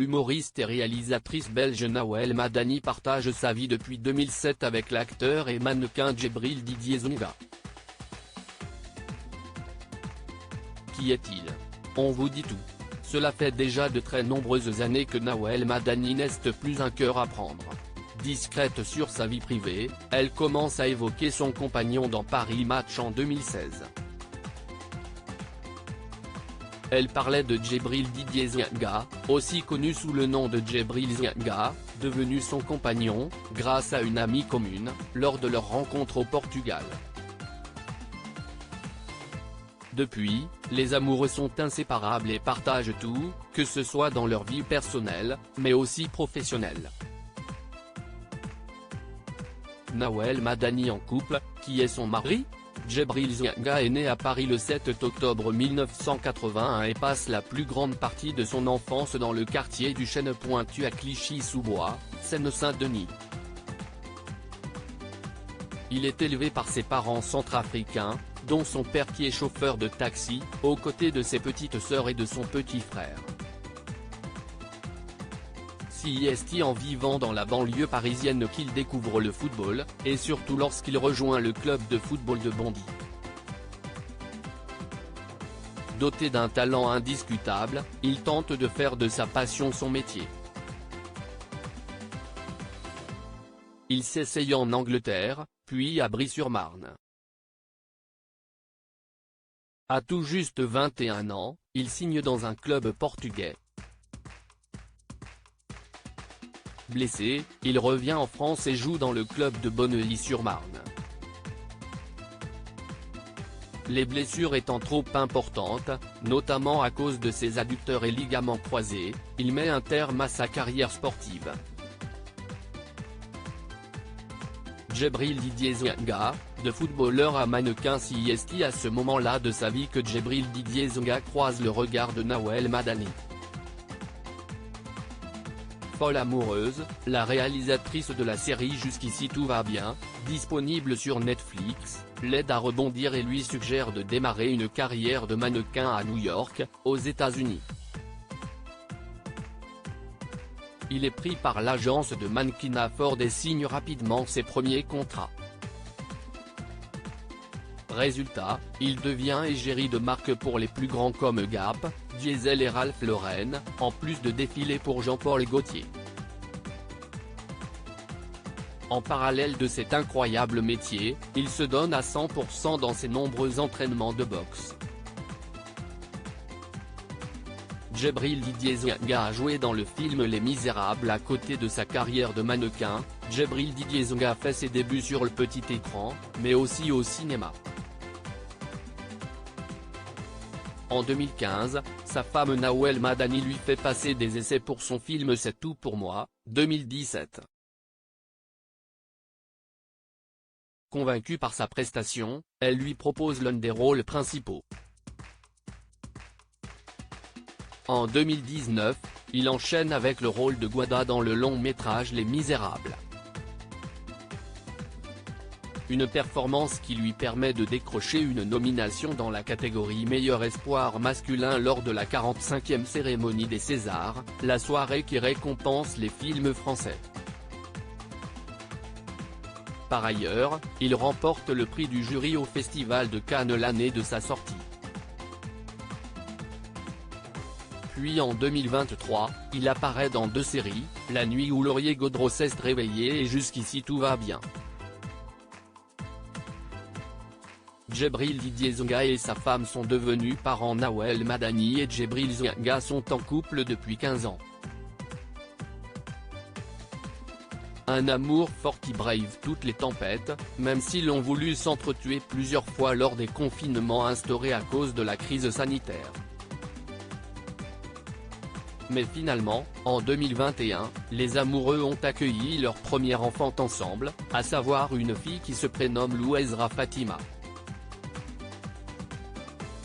l'humoriste et réalisatrice belge Nawel Madani partage sa vie depuis 2007 avec l'acteur et mannequin Djibril Didier Zonga. Qui est-il? On vous dit tout. Cela fait déjà de très nombreuses années que Nawel Madani n'est plus un cœur à prendre. Discrète sur sa vie privée, elle commence à évoquer son compagnon dans Paris Match en 2016. Elle parlait de Djibril Didier Zonga, aussi connu sous le nom de Djibril Zonga, devenu son compagnon, grâce à une amie commune, lors de leur rencontre au Portugal. Depuis, les amoureux sont inséparables et partagent tout, que ce soit dans leur vie personnelle, mais aussi professionnelle. Nawel Madani en couple, qui est son mari? Djibril Zonga est né à Paris le 7 octobre 1981 et passe la plus grande partie de son enfance dans le quartier du Chêne Pointu à Clichy-sous-Bois, Seine-Saint-Denis. Il est élevé par ses parents centrafricains, dont son père qui est chauffeur de taxi, aux côtés de ses petites sœurs et de son petit frère. C'est en vivant dans la banlieue parisienne qu'il découvre le football, et surtout lorsqu'il rejoint le club de football de Bondy. Doté d'un talent indiscutable, il tente de faire de sa passion son métier. Il s'essaye en Angleterre, puis à Brie-sur-Marne. À tout juste 21 ans, il signe dans un club portugais. Blessé, il revient en France et joue dans le club de Bonneuil-sur-Marne. Les blessures étant trop importantes, notamment à cause de ses adducteurs et ligaments croisés, il met un terme à sa carrière sportive. Djibril Didier Zonga, de footballeur à mannequin, c'est à ce moment-là de sa vie que Djibril Didier Zonga croise le regard de Nawel Madani. Folle amoureuse, la réalisatrice de la série Jusqu'ici tout va bien, disponible sur Netflix, l'aide à rebondir et lui suggère de démarrer une carrière de mannequin à New York, aux États-Unis. Il est pris par l'agence de mannequinat Ford et signe rapidement ses premiers contrats. Résultat, il devient égérie de marques pour les plus grands comme Gap, Diesel et Ralph Lauren, en plus de défiler pour Jean-Paul Gaultier. En parallèle de cet incroyable métier, il se donne à 100% dans ses nombreux entraînements de boxe. Djibril Didier Zonga a joué dans le film Les Misérables à côté de sa carrière de mannequin. Djibril Didier Zonga fait ses débuts sur le petit écran, mais aussi au cinéma. En 2015, sa femme Nawel Madani lui fait passer des essais pour son film C'est tout pour moi, 2017. Convaincue par sa prestation, elle lui propose l'un des rôles principaux. En 2019, il enchaîne avec le rôle de Gwada dans le long-métrage Les Misérables. Une performance qui lui permet de décrocher une nomination dans la catégorie meilleur espoir masculin lors de la 45e cérémonie des Césars, la soirée qui récompense les films français. Par ailleurs, il remporte le prix du jury au Festival de Cannes l'année de sa sortie. Puis en 2023, il apparaît dans deux séries, La nuit où Laurier Gaudreau s'est réveillé et Jusqu'ici tout va bien. Djibril Didier Zonga et sa femme sont devenus parents. Nawel Madani et Djibril Zonga sont en couple depuis 15 ans. Un amour fort qui brave toutes les tempêtes, même s'ils ont voulu s'entretuer plusieurs fois lors des confinements instaurés à cause de la crise sanitaire. Mais finalement, en 2021, les amoureux ont accueilli leur premier enfant ensemble, à savoir une fille qui se prénomme Louezra Fatima.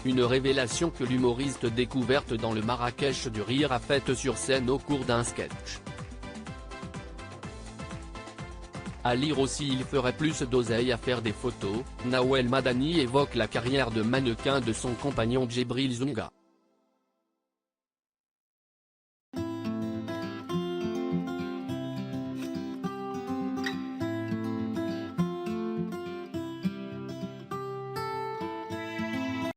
Une révélation que l'humoriste découverte dans le Marrakech du rire a faite sur scène au cours d'un sketch. À lire aussi Il ferait plus d'oseille à faire des photos, Nawel Madani évoque la carrière de mannequin de son compagnon Djibril Zonga.